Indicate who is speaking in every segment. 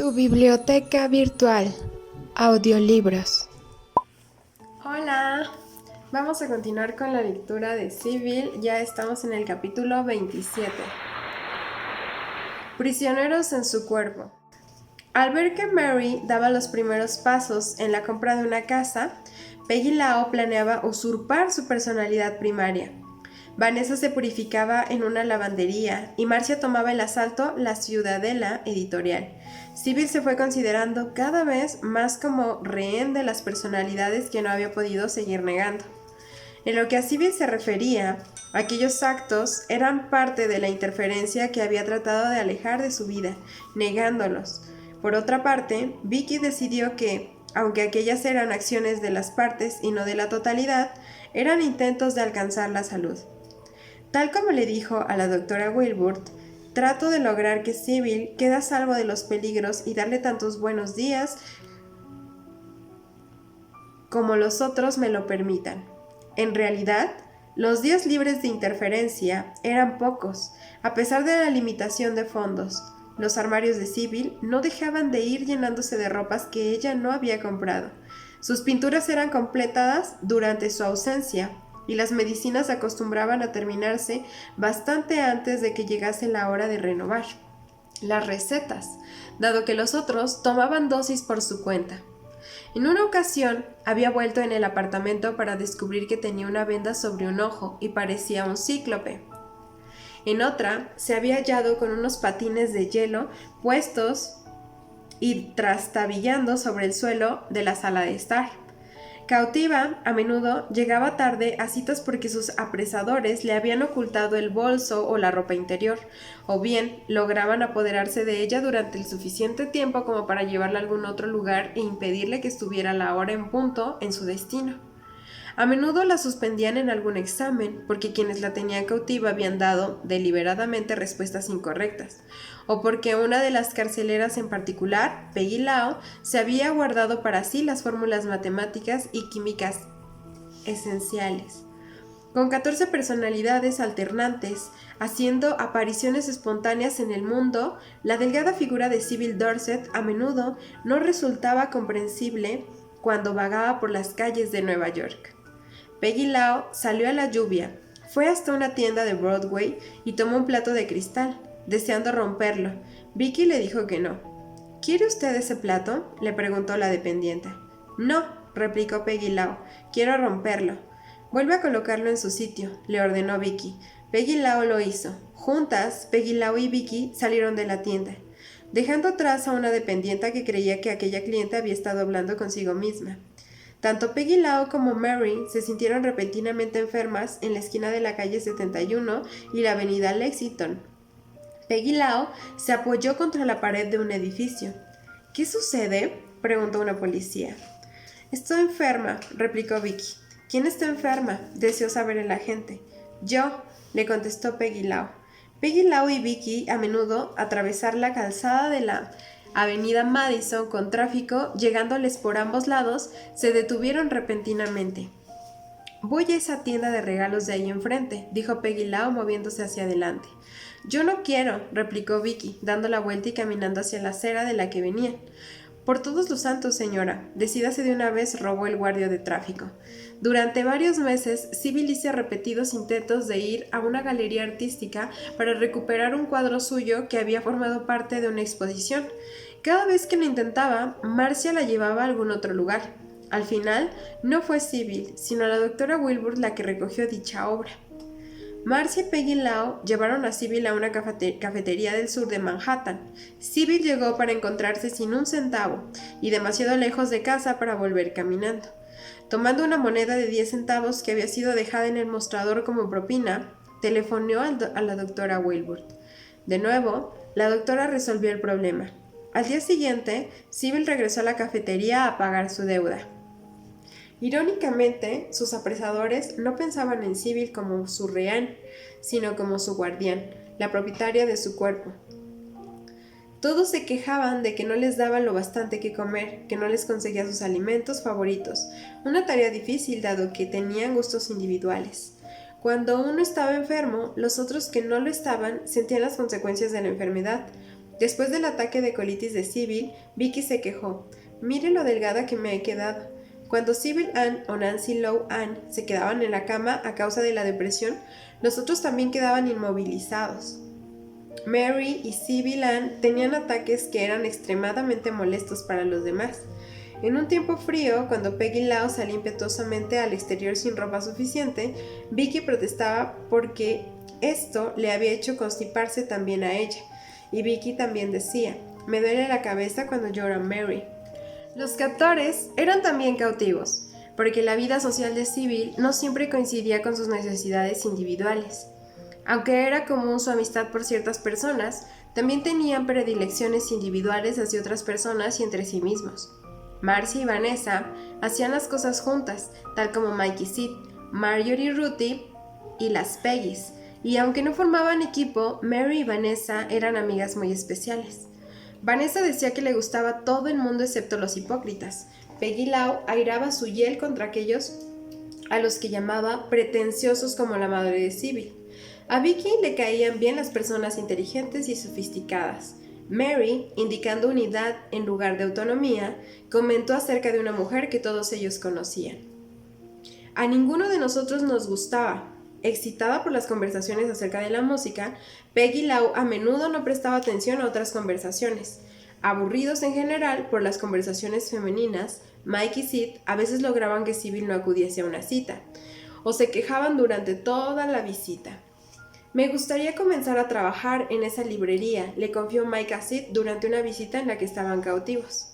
Speaker 1: Tu biblioteca virtual. Audiolibros.
Speaker 2: Hola, vamos a continuar con la lectura de Sybil. Ya estamos en el capítulo 27. Prisioneros en su cuerpo. Al ver que Mary daba los primeros pasos en la compra de una casa, Peggy Lau planeaba usurpar su personalidad primaria. Vanessa se purificaba en una lavandería y Marcia tomaba el asalto la Ciudadela editorial. Sybil se fue considerando cada vez más como rehén de las personalidades que no había podido seguir negando. En lo que a Sybil se refería, aquellos actos eran parte de la interferencia que había tratado de alejar de su vida, negándolos. Por otra parte, Vicky decidió que, aunque aquellas eran acciones de las partes y no de la totalidad, eran intentos de alcanzar la salud. Tal como le dijo a la doctora Wilbur, trato de lograr que Sybil quede a salvo de los peligros y darle tantos buenos días como los otros me lo permitan. En realidad, los días libres de interferencia eran pocos, a pesar de la limitación de fondos. Los armarios de Sybil no dejaban de ir llenándose de ropas que ella no había comprado. Sus pinturas eran completadas durante su ausencia, y las medicinas acostumbraban a terminarse bastante antes de que llegase la hora de renovar las recetas, dado que los otros tomaban dosis por su cuenta. En una ocasión había vuelto en el apartamento para descubrir que tenía una venda sobre un ojo y parecía un cíclope. En otra se había hallado con unos patines de hielo puestos y trastabillando sobre el suelo de la sala de estar. Cautiva, a menudo llegaba tarde a citas porque sus apresadores le habían ocultado el bolso o la ropa interior, o bien lograban apoderarse de ella durante el suficiente tiempo como para llevarla a algún otro lugar e impedirle que estuviera a la hora en punto en su destino. A menudo la suspendían en algún examen porque quienes la tenían cautiva habían dado deliberadamente respuestas incorrectas, o porque una de las carceleras en particular, Peggy Lau, se había guardado para sí las fórmulas matemáticas y químicas esenciales. Con 14 personalidades alternantes, haciendo apariciones espontáneas en el mundo, la delgada figura de Sybil Dorset a menudo no resultaba comprensible cuando vagaba por las calles de Nueva York. Peggy Lau salió a la lluvia, fue hasta una tienda de Broadway y tomó un plato de cristal, deseando romperlo. Vicky le dijo que no. ¿Quiere usted ese plato?, le preguntó la dependiente. No, replicó Peggy Lau, quiero romperlo. Vuelve a colocarlo en su sitio, le ordenó Vicky. Peggy Lau lo hizo. Juntas, Peggy Lau y Vicky salieron de la tienda, dejando atrás a una dependienta que creía que aquella cliente había estado hablando consigo misma. Tanto Peggy Lau como Mary se sintieron repentinamente enfermas en la esquina de la calle 71 y la avenida Lexington. Peggy Lau se apoyó contra la pared de un edificio. ¿Qué sucede?, preguntó una policía. Estoy enferma, replicó Vicky. ¿Quién está enferma?, deseó saber el agente. Yo, le contestó Peggy Lau. Peggy Lau y Vicky a menudo atravesar la calzada de la Avenida Madison con tráfico, llegándoles por ambos lados, se detuvieron repentinamente. Voy a esa tienda de regalos de ahí enfrente, dijo Peggy Lau moviéndose hacia adelante. Yo no quiero, replicó Vicky, dando la vuelta y caminando hacia la acera de la que venían. Por todos los santos, señora, decídase de una vez, rogó el guardia de tráfico. Durante varios meses, Sybil hizo repetidos intentos de ir a una galería artística para recuperar un cuadro suyo que había formado parte de una exposición. Cada vez que lo intentaba, Marcia la llevaba a algún otro lugar. Al final, no fue Sybil, sino la doctora Wilbur la que recogió dicha obra. Marcia y Peggy Lau llevaron a Sybil a una cafetería del sur de Manhattan. Sybil llegó para encontrarse sin un centavo y demasiado lejos de casa para volver caminando. Tomando una moneda de 10 centavos que había sido dejada en el mostrador como propina, telefoneó a la doctora Wilbur. De nuevo, la doctora resolvió el problema. Al día siguiente, Sybil regresó a la cafetería a pagar su deuda. Irónicamente, sus apresadores no pensaban en Sybil como su rehén, sino como su guardián, la propietaria de su cuerpo. Todos se quejaban de que no les daban lo bastante que comer, que no les conseguía sus alimentos favoritos, una tarea difícil dado que tenían gustos individuales. Cuando uno estaba enfermo, los otros que no lo estaban sentían las consecuencias de la enfermedad. Después del ataque de colitis de Sybil, Vicky se quejó. «Mire lo delgada que me he quedado». Cuando Sybil Ann o Nancy Low Ann se quedaban en la cama a causa de la depresión, los otros también quedaban inmovilizados. Mary y Sybil Ann tenían ataques que eran extremadamente molestos para los demás. En un tiempo frío, cuando Peggy Lau salía impetuosamente al exterior sin ropa suficiente, Vicky protestaba porque esto le había hecho constiparse también a ella. Y Vicky también decía, «Me duele la cabeza cuando llora Mary». Los captores eran también cautivos, porque la vida social de Sybil no siempre coincidía con sus necesidades individuales. Aunque era común su amistad por ciertas personas, también tenían predilecciones individuales hacia otras personas y entre sí mismos. Marcia y Vanessa hacían las cosas juntas, tal como Mike y Sid, Marjorie y Ruthie y las Peggys, y aunque no formaban equipo, Mary y Vanessa eran amigas muy especiales. Vanessa decía que le gustaba todo el mundo excepto los hipócritas. Peggy Lau airaba su hiel contra aquellos a los que llamaba pretenciosos como la madre de Sybil. A Vicky le caían bien las personas inteligentes y sofisticadas. Mary, indicando unidad en lugar de autonomía, comentó acerca de una mujer que todos ellos conocían. A ninguno de nosotros nos gustaba. Excitada por las conversaciones acerca de la música, Peggy Lau a menudo no prestaba atención a otras conversaciones. Aburridos en general por las conversaciones femeninas, Mike y Sid a veces lograban que Sybil no acudiese a una cita, o se quejaban durante toda la visita. «Me gustaría comenzar a trabajar en esa librería», le confió Mike a Sid durante una visita en la que estaban cautivos.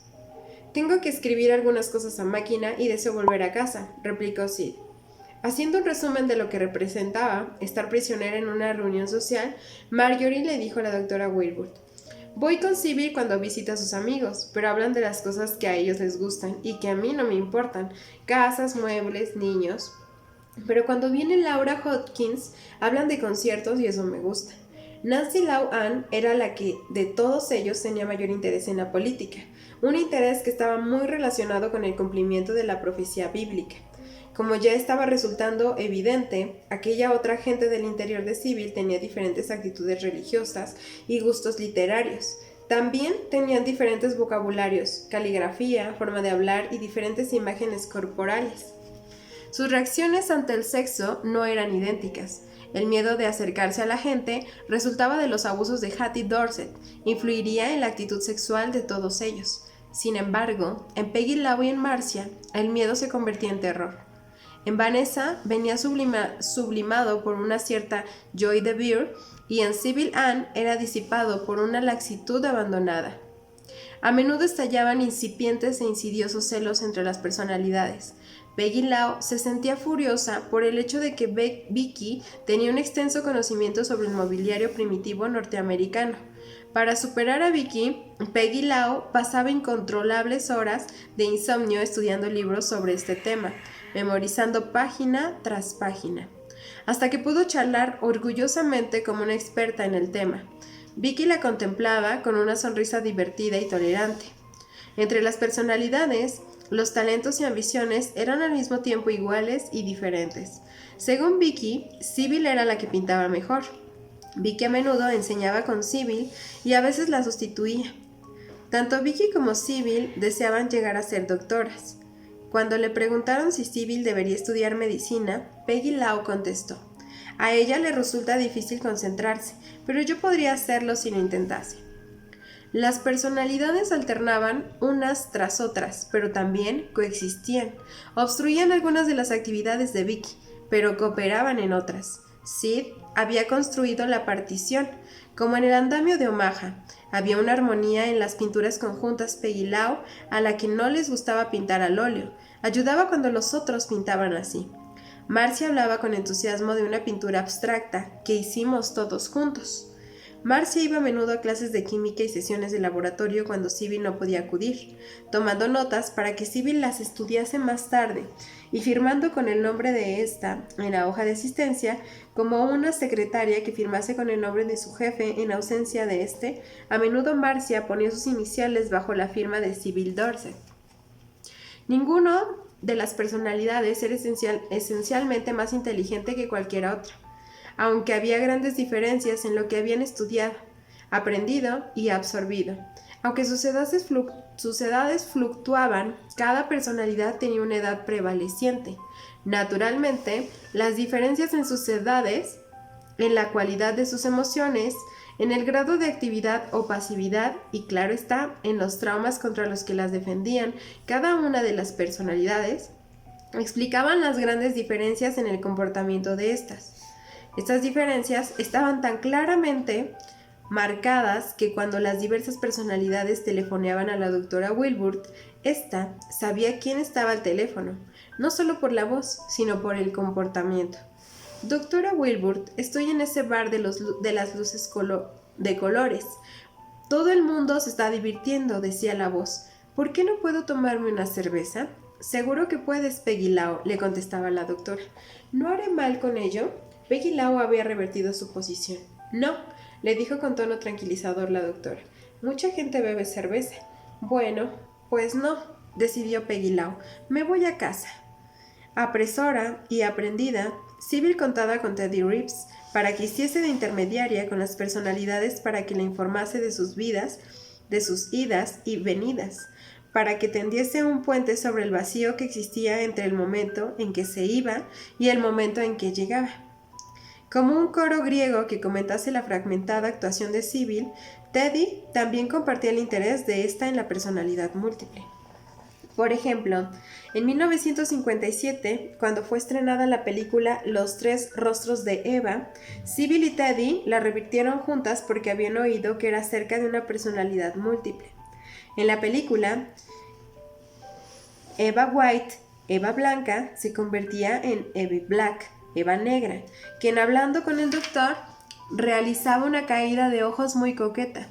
Speaker 2: «Tengo que escribir algunas cosas a máquina y deseo volver a casa», replicó Sid. Haciendo un resumen de lo que representaba estar prisionera en una reunión social, Marjorie le dijo a la doctora Weirwood, «Voy con Sybil cuando visita a sus amigos, pero hablan de las cosas que a ellos les gustan y que a mí no me importan, casas, muebles, niños. Pero cuando viene Laura Hopkins, hablan de conciertos y eso me gusta». Nancy Lau Ann era la que de todos ellos tenía mayor interés en la política, un interés que estaba muy relacionado con el cumplimiento de la profecía bíblica. Como ya estaba resultando evidente, aquella otra gente del interior de Sybil tenía diferentes actitudes religiosas y gustos literarios. También tenían diferentes vocabularios, caligrafía, forma de hablar y diferentes imágenes corporales. Sus reacciones ante el sexo no eran idénticas. El miedo de acercarse a la gente resultaba de los abusos de Hattie Dorset, influiría en la actitud sexual de todos ellos. Sin embargo, en Peggy Lau y en Marcia, el miedo se convertía en terror. En Vanessa venía sublimado por una cierta joy de vivir y en Sybil Ann era disipado por una laxitud abandonada. A menudo estallaban incipientes e insidiosos celos entre las personalidades. Peggy Lau se sentía furiosa por el hecho de que Vicky tenía un extenso conocimiento sobre el mobiliario primitivo norteamericano. Para superar a Vicky, Peggy Lau pasaba incontrolables horas de insomnio estudiando libros sobre este tema, memorizando página tras página, hasta que pudo charlar orgullosamente como una experta en el tema. Vicky la contemplaba con una sonrisa divertida y tolerante. Entre las personalidades, los talentos y ambiciones eran al mismo tiempo iguales y diferentes. Según Vicky, Sybil era la que pintaba mejor. Vicky a menudo enseñaba con Sybil y a veces la sustituía. Tanto Vicky como Sybil deseaban llegar a ser doctoras. Cuando le preguntaron si Sybil debería estudiar medicina, Peggy Lau contestó, «A ella le resulta difícil concentrarse, pero yo podría hacerlo si lo intentase». Las personalidades alternaban unas tras otras, pero también coexistían. Obstruían algunas de las actividades de Vicky, pero cooperaban en otras. Sid había construido la partición, como en el andamio de Omaha. Había una armonía en las pinturas conjuntas. Peggy Lau, a la que no les gustaba pintar al óleo, ayudaba cuando los otros pintaban así. Marcia hablaba con entusiasmo de una pintura abstracta que hicimos todos juntos. Marcia iba a menudo a clases de química y sesiones de laboratorio cuando Sybil no podía acudir, tomando notas para que Sybil las estudiase más tarde y firmando con el nombre de ésta en la hoja de asistencia, como una secretaria que firmase con el nombre de su jefe en ausencia de éste. A menudo Marcia ponía sus iniciales bajo la firma de Sybil Dorset. Ninguno de las personalidades era esencialmente más inteligente que cualquier otra, aunque había grandes diferencias en lo que habían estudiado. aprendido y absorbido. Aunque sus edades fluctuaban, cada personalidad tenía una edad prevaleciente. Naturalmente, las diferencias en sus edades, en la cualidad de sus emociones, en el grado de actividad o pasividad y, claro está, en los traumas contra los que las defendían cada una de las personalidades, explicaban las grandes diferencias en el comportamiento de estas. Estas diferencias estaban tan claramente marcadas que cuando las diversas personalidades telefoneaban a la doctora Wilbur, ésta sabía quién estaba al teléfono, no solo por la voz, sino por el comportamiento. Doctora Wilbur, estoy en ese bar de las luces de colores. Todo el mundo se está divirtiendo, decía la voz. ¿Por qué no puedo tomarme una cerveza? Seguro que puedes, Peggy Lau, le contestaba la doctora. ¿No haré mal con ello? Peggy Lau había revertido su posición. No, le dijo con tono tranquilizador la doctora. Mucha gente bebe cerveza. Bueno, pues no, decidió Peggy Lau. Me voy a casa. Apresora y aprendida, Sybil contaba con Teddy Reeves para que hiciese de intermediaria con las personalidades para que le informase de sus vidas, de sus idas y venidas, para que tendiese un puente sobre el vacío que existía entre el momento en que se iba y el momento en que llegaba. Como un coro griego que comentase la fragmentada actuación de Sybil, Teddy también compartía el interés de esta en la personalidad múltiple. Por ejemplo, en 1957, cuando fue estrenada la película Los tres rostros de Eva, Sybil y Teddy la revirtieron juntas porque habían oído que era acerca de una personalidad múltiple. En la película, Eva White, Eva Blanca, se convertía en Eva Black, Eva Negra, quien hablando con el doctor realizaba una caída de ojos muy coqueta.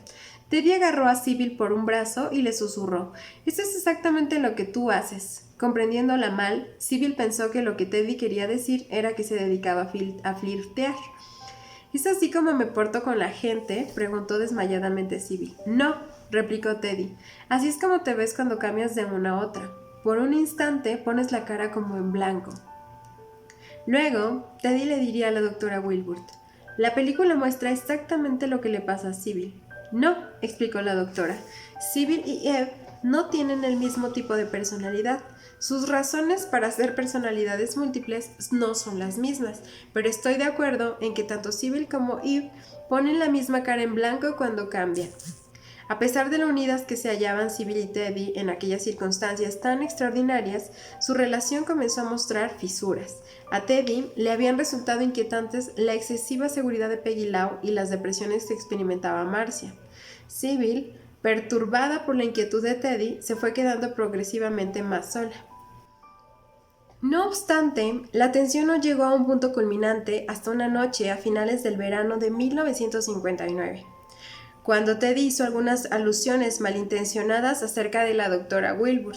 Speaker 2: Teddy agarró a Sybil por un brazo y le susurró: «Esto es exactamente lo que tú haces». Comprendiéndola mal, Sybil pensó que lo que Teddy quería decir era que se dedicaba a flirtear. «¿Es así como me porto con la gente?», preguntó desmayadamente Sybil. «No», replicó Teddy. «Así es como te ves cuando cambias de una a otra. Por un instante pones la cara como en blanco». Luego, Teddy le diría a la doctora Wilbur: «La película muestra exactamente lo que le pasa a Sybil». «No», explicó la doctora, «Sybil y Eve no tienen el mismo tipo de personalidad. Sus razones para ser personalidades múltiples no son las mismas, pero estoy de acuerdo en que tanto Sybil como Eve ponen la misma cara en blanco cuando cambian». A pesar de lo unidas que se hallaban Sybil y Teddy en aquellas circunstancias tan extraordinarias, su relación comenzó a mostrar fisuras. A Teddy le habían resultado inquietantes la excesiva seguridad de Peggy Lau y las depresiones que experimentaba Marcia. Sybil, perturbada por la inquietud de Teddy, se fue quedando progresivamente más sola. No obstante, la tensión no llegó a un punto culminante hasta una noche a finales del verano de 1959. Cuando Teddy hizo algunas alusiones malintencionadas acerca de la doctora Wilbur.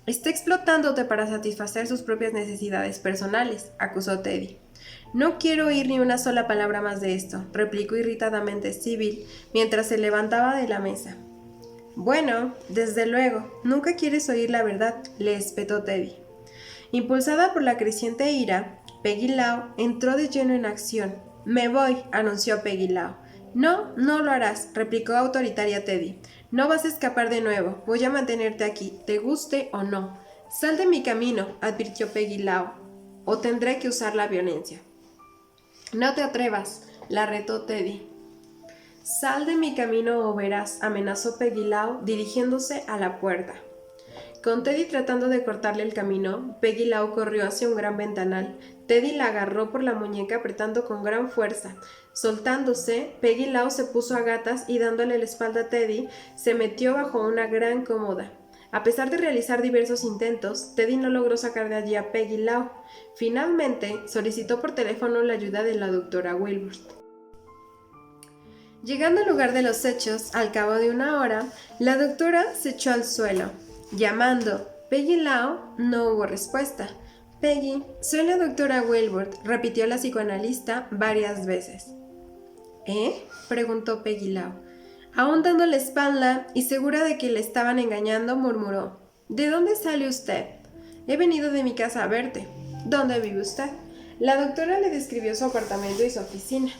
Speaker 2: «Está explotándote para satisfacer sus propias necesidades personales», acusó Teddy. «No quiero oír ni una sola palabra más de esto», replicó irritadamente Sybil mientras se levantaba de la mesa. «Bueno, desde luego, nunca quieres oír la verdad», le espetó Teddy. Impulsada por la creciente ira, Peggy Lau entró de lleno en acción. «Me voy», anunció Peggy Lau. «No, no lo harás», replicó autoritaria Teddy. «No vas a escapar de nuevo. Voy a mantenerte aquí, te guste o no». «Sal de mi camino», advirtió Peggy Lau, «o tendré que usar la violencia». «No te atrevas», la retó Teddy. «Sal de mi camino o verás», amenazó Peggy Lau, dirigiéndose a la puerta. Con Teddy tratando de cortarle el camino, Peggy Lau corrió hacia un gran ventanal. Teddy la agarró por la muñeca apretando con gran fuerza. Soltándose, Peggy Lau se puso a gatas y dándole la espalda a Teddy, se metió bajo una gran cómoda. A pesar de realizar diversos intentos, Teddy no logró sacar de allí a Peggy Lau. Finalmente, solicitó por teléfono la ayuda de la doctora Wilbur. Llegando al lugar de los hechos, al cabo de una hora, la doctora se echó al suelo. Llamando Peggy Lau, no hubo respuesta. «Peggy, soy la doctora Wilbur», repitió la psicoanalista varias veces. «¿Eh?», preguntó Peggy Lau. Aún dando la espalda y segura de que le estaban engañando, murmuró: «¿De dónde sale usted?». «He venido de mi casa a verte». «¿Dónde vive usted?». La doctora le describió su apartamento y su oficina.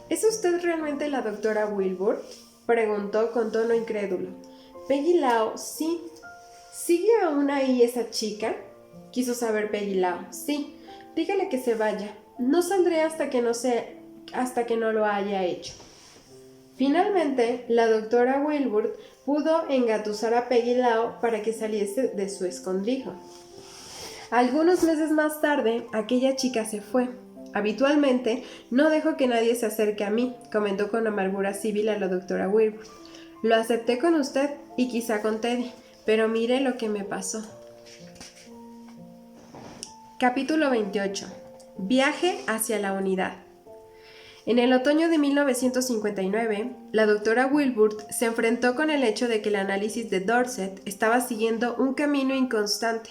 Speaker 2: ¿Es usted realmente la doctora Wilbur?, preguntó con tono incrédulo. Peggy Lau, sí. ¿Sigue aún ahí esa chica?, quiso saber Peggy Lau. Sí, dígale que se vaya. No saldré hasta que no lo haya hecho. Finalmente, la doctora Wilbur pudo engatusar a Peggy Lau para que saliese de su escondrijo. Algunos meses más tarde, aquella chica se fue. Habitualmente, no dejo que nadie se acerque a mí, comentó con amargura Sybil a la doctora Wilbur. Lo acepté con usted y quizá con Teddy, pero mire lo que me pasó. Capítulo 28. Viaje hacia la unidad. En el otoño de 1959, la doctora Wilbur se enfrentó con el hecho de que el análisis de Dorset estaba siguiendo un camino inconstante.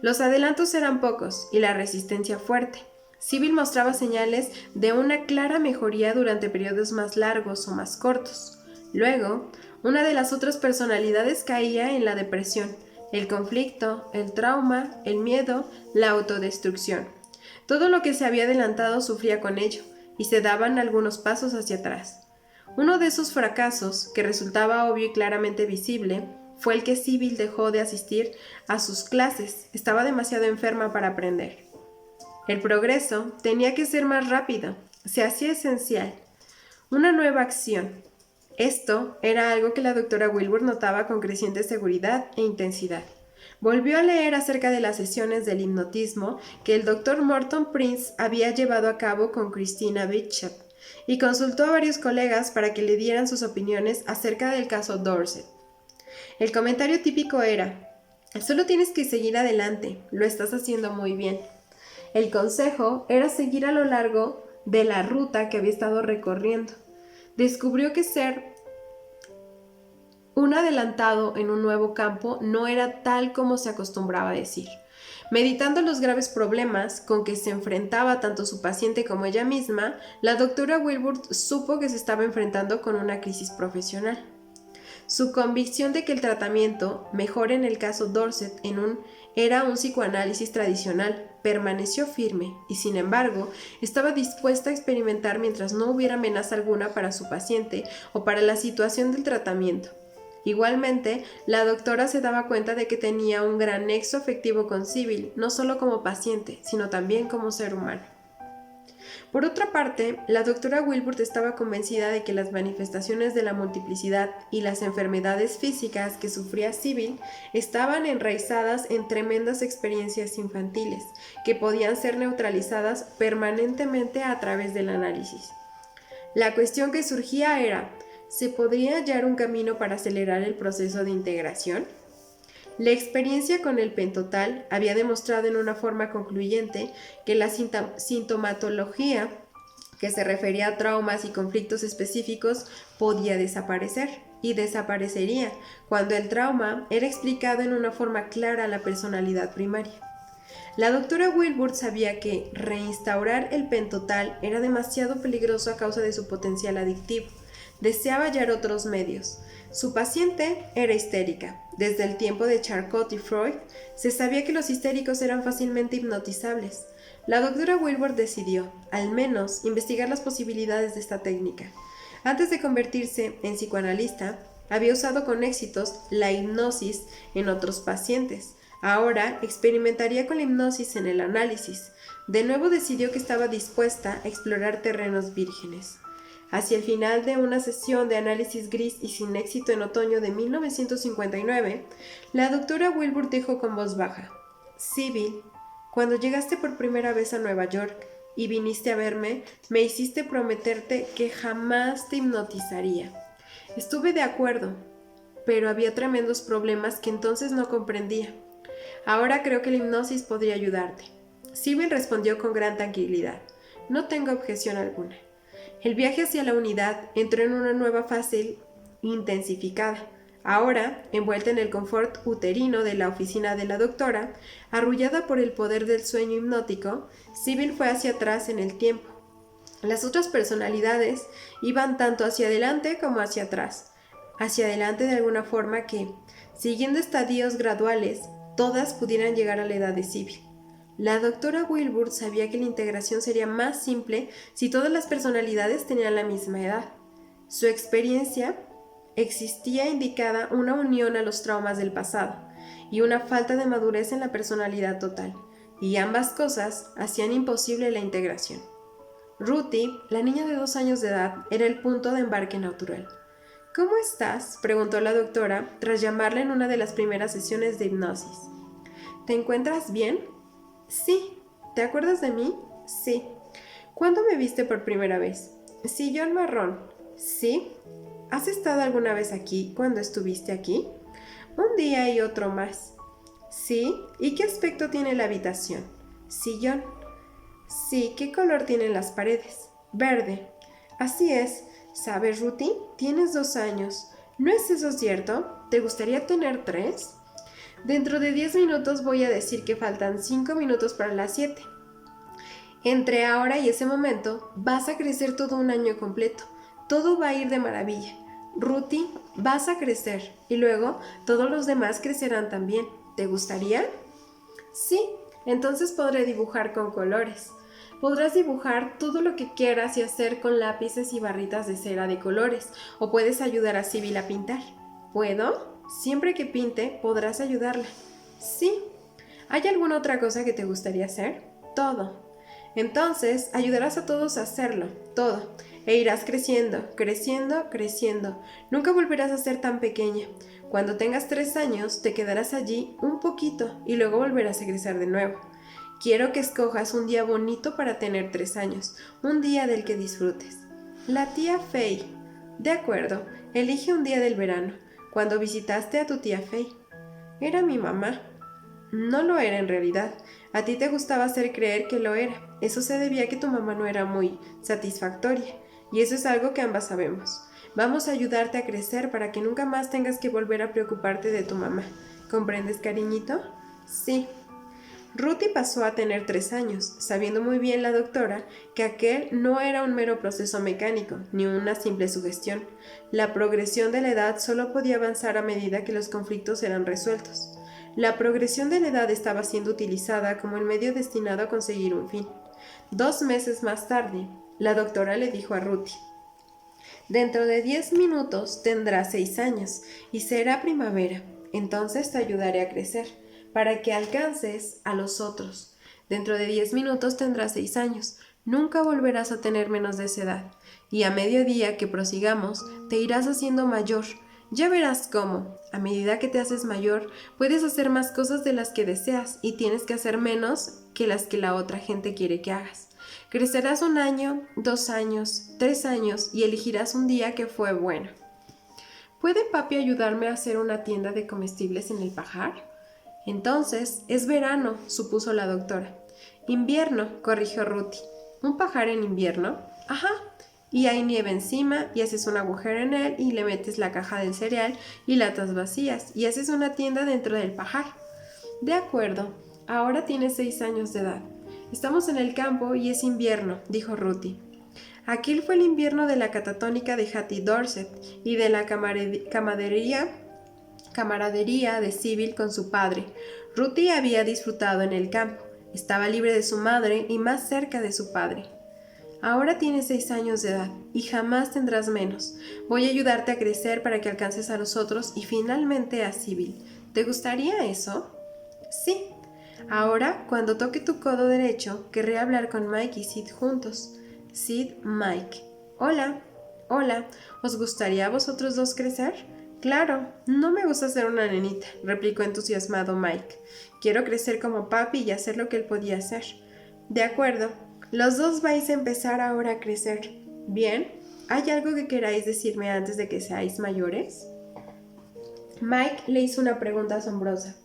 Speaker 2: Los adelantos eran pocos y la resistencia fuerte. Sybil mostraba señales de una clara mejoría durante periodos más largos o más cortos. Luego, una de las otras personalidades caía en la depresión, el conflicto, el trauma, el miedo, la autodestrucción. Todo lo que se había adelantado sufría con ello, y se daban algunos pasos hacia atrás. Uno de esos fracasos, que resultaba obvio y claramente visible, fue el que Sybil dejó de asistir a sus clases. Estaba demasiado enferma para aprender. El progreso tenía que ser más rápido, se hacía esencial. Una nueva acción. Esto era algo que la doctora Wilbur notaba con creciente seguridad e intensidad. Volvió a leer acerca de las sesiones del hipnotismo que el Dr. Morton Prince había llevado a cabo con Christina Bishop y consultó a varios colegas para que le dieran sus opiniones acerca del caso Dorset. El comentario típico era: solo tienes que seguir adelante, lo estás haciendo muy bien. El consejo era seguir a lo largo de la ruta que había estado recorriendo. Descubrió que ser un adelantado en un nuevo campo no era tal como se acostumbraba a decir. Meditando los graves problemas con que se enfrentaba tanto su paciente como ella misma, la doctora Wilbur supo que se estaba enfrentando con una crisis profesional. Su convicción de que el tratamiento, mejor en el caso Dorset, era un psicoanálisis tradicional, permaneció firme y, sin embargo, estaba dispuesta a experimentar mientras no hubiera amenaza alguna para su paciente o para la situación del tratamiento. Igualmente, la doctora se daba cuenta de que tenía un gran nexo afectivo con Sybil, no solo como paciente, sino también como ser humano. Por otra parte, la doctora Wilbur estaba convencida de que las manifestaciones de la multiplicidad y las enfermedades físicas que sufría Sybil estaban enraizadas en tremendas experiencias infantiles, que podían ser neutralizadas permanentemente a través del análisis. La cuestión que surgía era: ¿se podría hallar un camino para acelerar el proceso de integración? La experiencia con el pentotal había demostrado en una forma concluyente que la sintomatología que se refería a traumas y conflictos específicos podía desaparecer, y desaparecería cuando el trauma era explicado en una forma clara a la personalidad primaria. La doctora Wilbur sabía que reinstaurar el pentotal era demasiado peligroso a causa de su potencial adictivo. Deseaba hallar otros medios. Su paciente era histérica. Desde el tiempo de Charcot y Freud, se sabía que los histéricos eran fácilmente hipnotizables. La doctora Wilbur decidió, al menos, investigar las posibilidades de esta técnica. Antes de convertirse en psicoanalista, había usado con éxitos la hipnosis en otros pacientes. Ahora experimentaría con la hipnosis en el análisis. De nuevo decidió que estaba dispuesta a explorar terrenos vírgenes. Hacia el final de una sesión de análisis gris y sin éxito en otoño de 1959, la doctora Wilbur dijo con voz baja: Sybil, cuando llegaste por primera vez a Nueva York y viniste a verme, me hiciste prometerte que jamás te hipnotizaría. Estuve de acuerdo, pero había tremendos problemas que entonces no comprendía. Ahora creo que la hipnosis podría ayudarte. Sybil respondió con gran tranquilidad: no tengo objeción alguna. El viaje hacia la unidad entró en una nueva fase intensificada. Ahora, envuelta en el confort uterino de la oficina de la doctora, arrullada por el poder del sueño hipnótico, Sybil fue hacia atrás en el tiempo. Las otras personalidades iban tanto hacia adelante como hacia atrás. Hacia adelante de alguna forma que, siguiendo estadios graduales, todas pudieran llegar a la edad de Sybil. La doctora Wilbur sabía que la integración sería más simple si todas las personalidades tenían la misma edad. Su experiencia existía indicada una unión a los traumas del pasado y una falta de madurez en la personalidad total, y ambas cosas hacían imposible la integración. Ruthie, la niña de 2 años de edad, era el punto de embarque natural. ¿Cómo estás?, preguntó la doctora tras llamarla en una de las primeras sesiones de hipnosis. ¿Te encuentras bien? Sí. ¿Te acuerdas de mí? Sí. ¿Cuándo me viste por primera vez? Sillón marrón. ¿Sí? ¿Has estado alguna vez aquí cuando estuviste aquí? Un día y otro más. ¿Sí? ¿Y qué aspecto tiene la habitación? Sillón. Sí. ¿Qué color tienen las paredes? Verde. Así es. ¿Sabes, Ruthie? Tienes 2 años. ¿No es eso cierto? ¿Te gustaría tener 3? Dentro de 10 minutos voy a decir que faltan 5 minutos para las 7. Entre ahora y ese momento vas a crecer todo un año completo. Todo va a ir de maravilla. Ruthie, vas a crecer y luego todos los demás crecerán también. ¿Te gustaría? Sí, entonces podré dibujar con colores. Podrás dibujar todo lo que quieras y hacer con lápices y barritas de cera de colores, o puedes ayudar a Sibyl a pintar. ¿Puedo? Siempre que pinte, podrás ayudarla. Sí. ¿Hay alguna otra cosa que te gustaría hacer? Todo. Entonces, ayudarás a todos a hacerlo, todo, e irás creciendo, creciendo, creciendo. Nunca volverás a ser tan pequeña. Cuando tengas 3 años, te quedarás allí un poquito y luego volverás a crecer de nuevo. Quiero que escojas un día bonito para tener 3 años, un día del que disfrutes. La tía Faye. De acuerdo, elige un día del verano, cuando visitaste a tu tía Faye. Era mi mamá. No lo era en realidad. A ti te gustaba hacer creer que lo era. Eso se debía a que tu mamá no era muy satisfactoria. Y eso es algo que ambas sabemos. Vamos a ayudarte a crecer para que nunca más tengas que volver a preocuparte de tu mamá. ¿Comprendes, cariñito? Sí. Ruthie pasó a tener 3 años, sabiendo muy bien la doctora que aquel no era un mero proceso mecánico, ni una simple sugestión. La progresión de la edad solo podía avanzar a medida que los conflictos eran resueltos. La progresión de la edad estaba siendo utilizada como el medio destinado a conseguir un fin. 2 meses más tarde, la doctora le dijo a Ruthie: dentro de 10 minutos tendrás 6 años y será primavera. Entonces te ayudaré a crecer, para que alcances a los otros. Dentro de 10 minutos tendrás 6 años. Nunca volverás a tener menos de esa edad. Y a mediodía que prosigamos, te irás haciendo mayor. Ya verás cómo, a medida que te haces mayor, puedes hacer más cosas de las que deseas y tienes que hacer menos que las que la otra gente quiere que hagas. Crecerás 1 año, 2 años, 3 años y elegirás un día que fue bueno. ¿Puede papi ayudarme a hacer una tienda de comestibles en el pajar? Entonces, es verano, supuso la doctora. Invierno, corrigió Ruthie. ¿Un pajar en invierno? Ajá. Y hay nieve encima, y haces un agujero en él, y le metes la caja del cereal y latas vacías, y haces una tienda dentro del pajar. De acuerdo. Ahora tienes 6 años de edad. Estamos en el campo y es invierno, dijo Ruthie. Aquel fue el invierno de la catatónica de Hattie Dorset y de la camaradería de Sibyl con su padre. Ruthie había disfrutado en el campo, estaba libre de su madre y más cerca de su padre. Ahora tienes 6 años de edad y jamás tendrás menos. Voy a ayudarte a crecer para que alcances a los otros y finalmente a Sibyl. ¿Te gustaría eso? Sí. Ahora, cuando toque tu codo derecho, querré hablar con Mike y Sid juntos. Sid, Mike. Hola. Hola. ¿Os gustaría a vosotros dos crecer? Claro, no me gusta ser una nenita, replicó entusiasmado Mike. Quiero crecer como papi y hacer lo que él podía hacer. De acuerdo, los dos vais a empezar ahora a crecer. Bien, ¿hay algo que queráis decirme antes de que seáis mayores? Mike le hizo una pregunta asombrosa.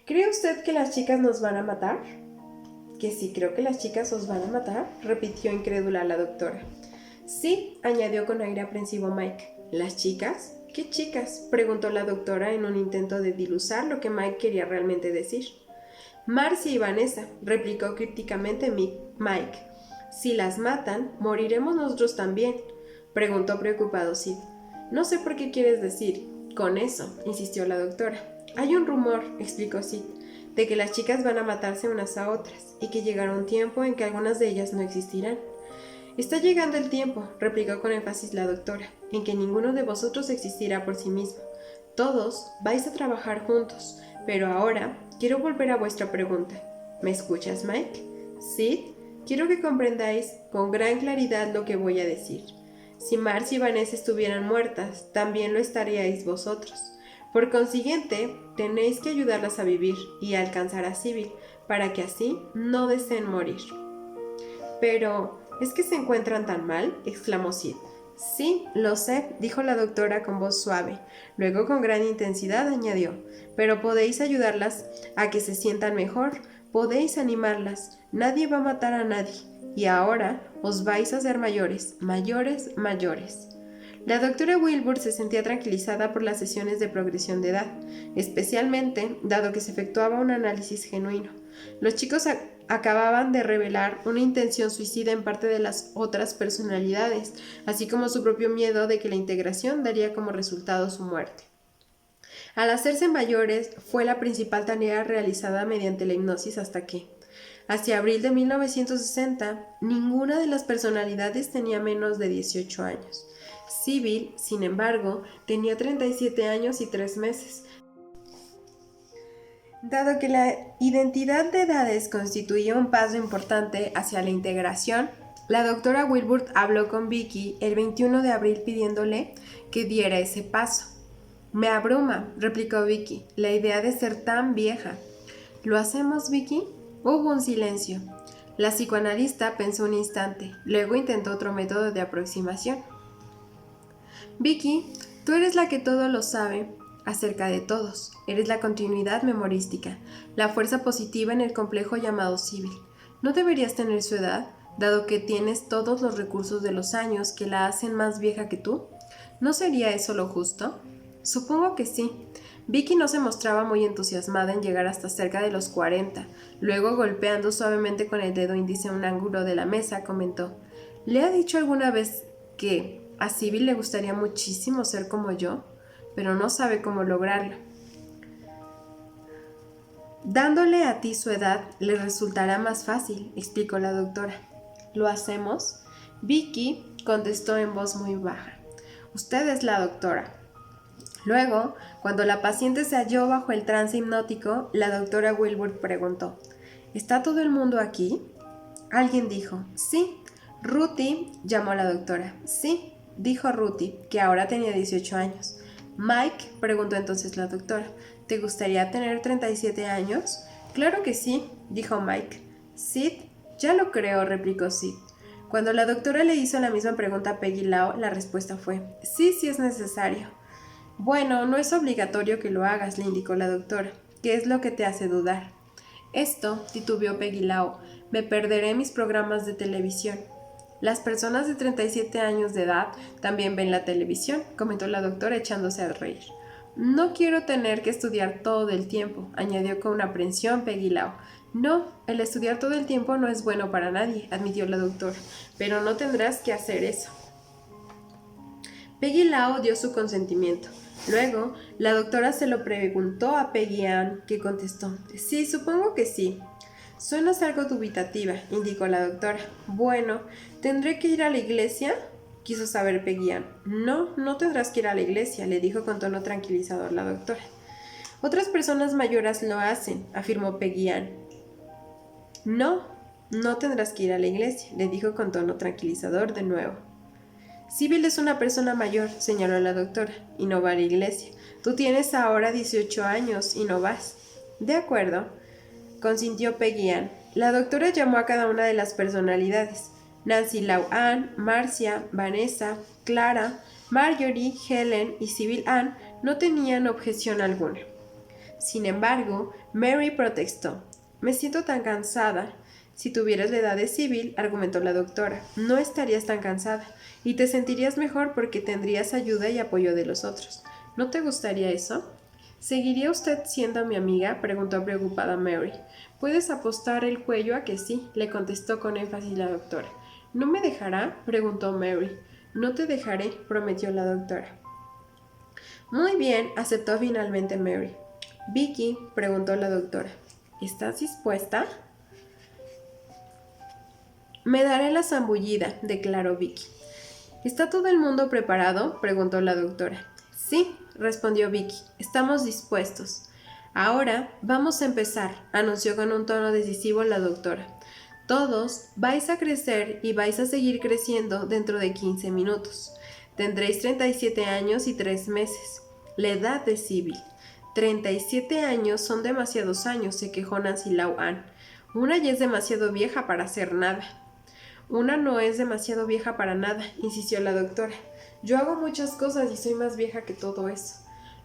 Speaker 2: ¿Cree usted que las chicas nos van a matar? ¿Que sí creo que las chicas os van a matar? Repitió incrédula la doctora. Sí, añadió con aire aprensivo Mike. ¿Las chicas? ¿Qué chicas?, preguntó la doctora en un intento de dilucidar lo que Mike quería realmente decir. Marcia y Vanessa, replicó críticamente Mike. Si las matan, moriremos nosotros también, preguntó preocupado Sid. No sé por qué quieres decir con eso, insistió la doctora. Hay un rumor, explicó Sid. de que las chicas van a matarse unas a otras y que llegará un tiempo en que algunas de ellas no existirán. Está llegando el tiempo, replicó con énfasis la doctora, en que ninguno de vosotros existirá por sí mismo. Todos vais a trabajar juntos, pero ahora quiero volver a vuestra pregunta. ¿Me escuchas, Mike? Sid, quiero que comprendáis con gran claridad lo que voy a decir. Si Marcy y Vanessa estuvieran muertas, también lo estaríais vosotros. Por consiguiente, tenéis que ayudarlas a vivir y a alcanzar a Sybil, para que así no deseen morir. Pero, ¿es que se encuentran tan mal?, exclamó Sid. Sí, lo sé, dijo la doctora con voz suave. Luego con gran intensidad añadió, pero podéis ayudarlas a que se sientan mejor, podéis animarlas, nadie va a matar a nadie, y ahora os vais a hacer mayores, mayores, mayores. La doctora Wilbur se sentía tranquilizada por las sesiones de progresión de edad, especialmente dado que se efectuaba un análisis genuino. Los chicos acababan de revelar una intención suicida en parte de las otras personalidades, así como su propio miedo de que la integración daría como resultado su muerte. Al hacerse mayores, fue la principal tarea realizada mediante la hipnosis hasta que, hacia abril de 1960, ninguna de las personalidades tenía menos de 18 años. Sybil, sin embargo, tenía 37 años y 3 meses. Dado que la identidad de edades constituía un paso importante hacia la integración, la doctora Wilbur habló con Vicky el 21 de abril pidiéndole que diera ese paso. Me abruma, replicó Vicky, la idea de ser tan vieja. ¿Lo hacemos, Vicky? Hubo un silencio. La psicoanalista pensó un instante, luego intentó otro método de aproximación. Vicky, tú eres la que todo lo sabe acerca de todos. Eres la continuidad memorística, la fuerza positiva en el complejo llamado Sybil. ¿No deberías tener su edad, dado que tienes todos los recursos de los años que la hacen más vieja que tú? ¿No sería eso lo justo? Supongo que sí. Vicky no se mostraba muy entusiasmada en llegar hasta cerca de los 40. Luego, golpeando suavemente con el dedo índice un ángulo de la mesa, comentó: ¿Le ha dicho alguna vez que a Sybil le gustaría muchísimo ser como yo, pero no sabe cómo lograrlo? Dándole a ti su edad le resultará más fácil, explicó la doctora. ¿Lo hacemos? Vicky contestó en voz muy baja. Usted es la doctora. Luego, cuando la paciente se halló bajo el trance hipnótico, la doctora Wilbur preguntó: ¿Está todo el mundo aquí? Alguien dijo: sí. Ruthie, llamó a la doctora. Sí, dijo Ruthie, que ahora tenía 18 años. Mike, preguntó entonces la doctora, ¿te gustaría tener 37 años? Claro que sí, dijo Mike. Sid, ya lo creo, replicó Sid. Cuando la doctora le hizo la misma pregunta a Peggy Lau, la respuesta fue: sí, sí es necesario. Bueno, no es obligatorio que lo hagas, le indicó la doctora. ¿Qué es lo que te hace dudar? Esto, titubeó Peggy Lau, me perderé mis programas de televisión. Las personas de 37 años de edad también ven la televisión, comentó la doctora echándose a reír. No quiero tener que estudiar todo el tiempo, añadió con aprensión Peggy Lau. No, el estudiar todo el tiempo no es bueno para nadie, admitió la doctora, pero no tendrás que hacer eso. Peggy Lau dio su consentimiento. Luego, la doctora se lo preguntó a Peggy Ann, que contestó: sí, supongo que sí. Suenas algo dubitativa, indicó la doctora. Bueno, ¿tendré que ir a la iglesia?, quiso saber Peggy Ann. No, no tendrás que ir a la iglesia, le dijo con tono tranquilizador la doctora. Otras personas mayores lo hacen, afirmó Peggy Ann. No, no tendrás que ir a la iglesia, le dijo con tono tranquilizador de nuevo. Sybil es una persona mayor, señaló la doctora, y no va a la iglesia. Tú tienes ahora 18 años y no vas. De acuerdo, consintió Peggy Ann. La doctora llamó a cada una de las personalidades. Nancy Lau Ann, Marcia, Vanessa, Clara, Marjorie, Helen y Sybil Ann no tenían objeción alguna. Sin embargo, Mary protestó. Me siento tan cansada. Si tuvieras la edad de Sybil, argumentó la doctora, no estarías tan cansada y te sentirías mejor porque tendrías ayuda y apoyo de los otros. ¿No te gustaría eso? ¿Seguiría usted siendo mi amiga?, preguntó preocupada Mary. Puedes apostar el cuello a que sí, le contestó con énfasis la doctora. ¿No me dejará?, preguntó Mary. No te dejaré, prometió la doctora. Muy bien, aceptó finalmente Mary. Vicky, preguntó la doctora. ¿Estás dispuesta? Me daré la zambullida, declaró Vicky. ¿Está todo el mundo preparado?, preguntó la doctora. Sí, respondió Vicky, estamos dispuestos. Ahora vamos a empezar, anunció con un tono decisivo la doctora. Todos vais a crecer y vais a seguir creciendo dentro de 15 minutos. Tendréis 37 años y 3 meses. La edad de Sybil. 37 años son demasiados años, se quejó Nancy Lau Ann. Una ya es demasiado vieja para hacer nada. Una no es demasiado vieja para nada, insistió la doctora. Yo hago muchas cosas y soy más vieja que todo eso.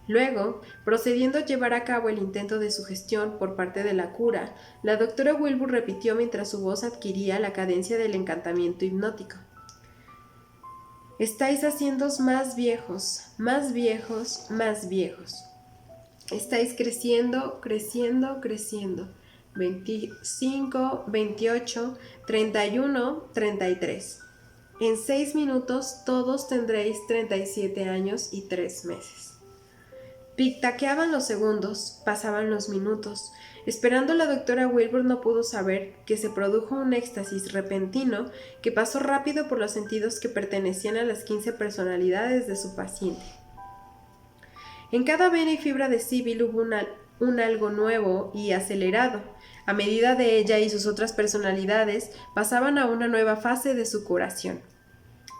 Speaker 2: Luego, procediendo a llevar a cabo el intento de sugestión por parte de la cura, la doctora Wilbur repitió mientras su voz adquiría la cadencia del encantamiento hipnótico. Estáis haciéndoos más viejos, más viejos, más viejos. Estáis creciendo, creciendo, creciendo. 25, 28, 31, 33. En 6 minutos todos tendréis 37 años y 3 meses. Tic-taqueaban los segundos, pasaban los minutos. Esperando la doctora Wilbur no pudo saber que se produjo un éxtasis repentino que pasó rápido por los sentidos que pertenecían a las 15 personalidades de su paciente. En cada vena y fibra de Sybil hubo un algo nuevo y acelerado. A medida de ella y sus otras personalidades pasaban a una nueva fase de su curación.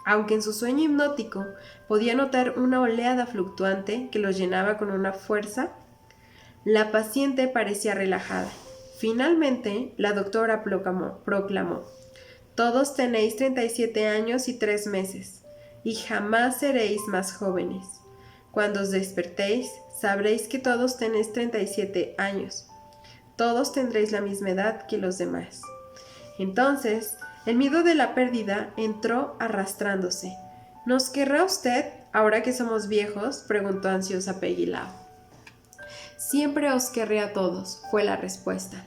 Speaker 2: Aunque en su sueño hipnótico podía notar una oleada fluctuante que los llenaba con una fuerza, la paciente parecía relajada. Finalmente, la doctora proclamó: todos tenéis 37 años y 3 meses, y jamás seréis más jóvenes. Cuando os despertéis, sabréis que todos tenéis 37 años. Todos tendréis la misma edad que los demás. Entonces, el miedo de la pérdida entró arrastrándose. ¿Nos querrá usted, ahora que somos viejos?, preguntó ansiosa Peggy Lau. Siempre os querré a todos, fue la respuesta.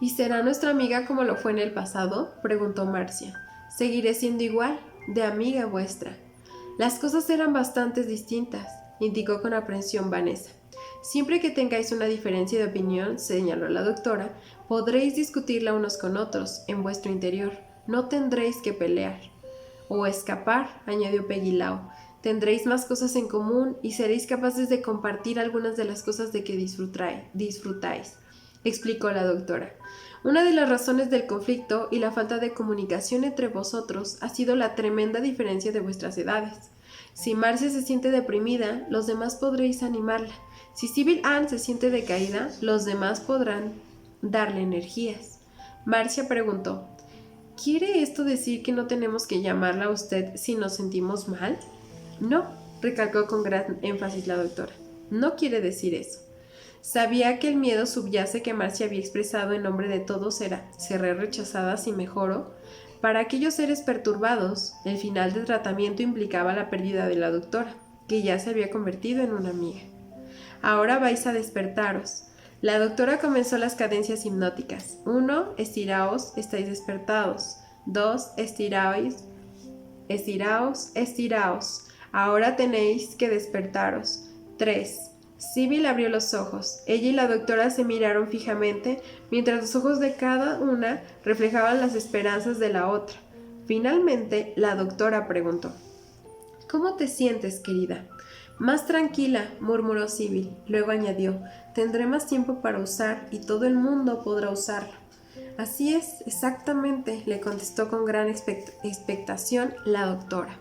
Speaker 2: ¿Y será nuestra amiga como lo fue en el pasado?, preguntó Marcia. Seguiré siendo igual, de amiga vuestra. Las cosas eran bastante distintas, indicó con aprensión Vanessa. Siempre que tengáis una diferencia de opinión, señaló la doctora, podréis discutirla unos con otros en vuestro interior. No tendréis que pelear. O escapar, añadió Peggy Lau. Tendréis más cosas en común y seréis capaces de compartir algunas de las cosas de que disfrutáis, explicó la doctora. Una de las razones del conflicto y la falta de comunicación entre vosotros ha sido la tremenda diferencia de vuestras edades. Si Marcia se siente deprimida, los demás podréis animarla. Si Sybil Ann se siente decaída, los demás podrán darle energías. Marcia preguntó: ¿quiere esto decir que no tenemos que llamarla a usted si nos sentimos mal? No, recalcó con gran énfasis la doctora. No quiere decir eso. Sabía que el miedo subyace que Marcia había expresado en nombre de todos era: ¿seré rechazada si mejoro? Para aquellos seres perturbados, el final del tratamiento implicaba la pérdida de la doctora, que ya se había convertido en una amiga. Ahora vais a despertaros. La doctora comenzó las cadencias hipnóticas. 1, estiraos, estáis despertados. 2, estiraos, estiraos. Ahora tenéis que despertaros. 3. Sybil abrió los ojos. Ella y la doctora se miraron fijamente, mientras los ojos de cada una reflejaban las esperanzas de la otra. Finalmente, la doctora preguntó: ¿cómo te sientes, querida? Más tranquila, murmuró Sybil. Luego añadió: tendré más tiempo para usar y todo el mundo podrá usarlo. Así es, exactamente, le contestó con gran expectación la doctora.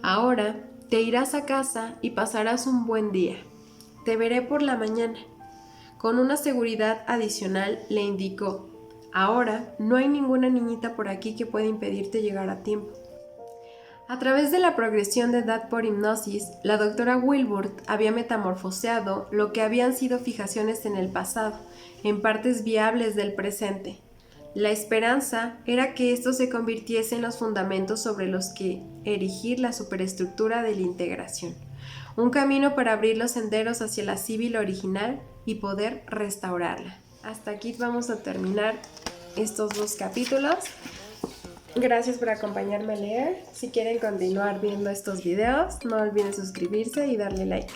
Speaker 2: Ahora te irás a casa y pasarás un buen día. Te veré por la mañana. Con una seguridad adicional le indicó: ahora no hay ninguna niñita por aquí que pueda impedirte llegar a tiempo. A través de la progresión de edad por hipnosis, la doctora Wilbur había metamorfoseado lo que habían sido fijaciones en el pasado, en partes viables del presente. La esperanza era que esto se convirtiese en los fundamentos sobre los que erigir la superestructura de la integración, un camino para abrir los senderos hacia la Sybil original y poder restaurarla. Hasta aquí vamos a terminar estos 2 capítulos. Gracias por acompañarme a leer. Si quieren continuar viendo estos videos, no olviden suscribirse y darle like.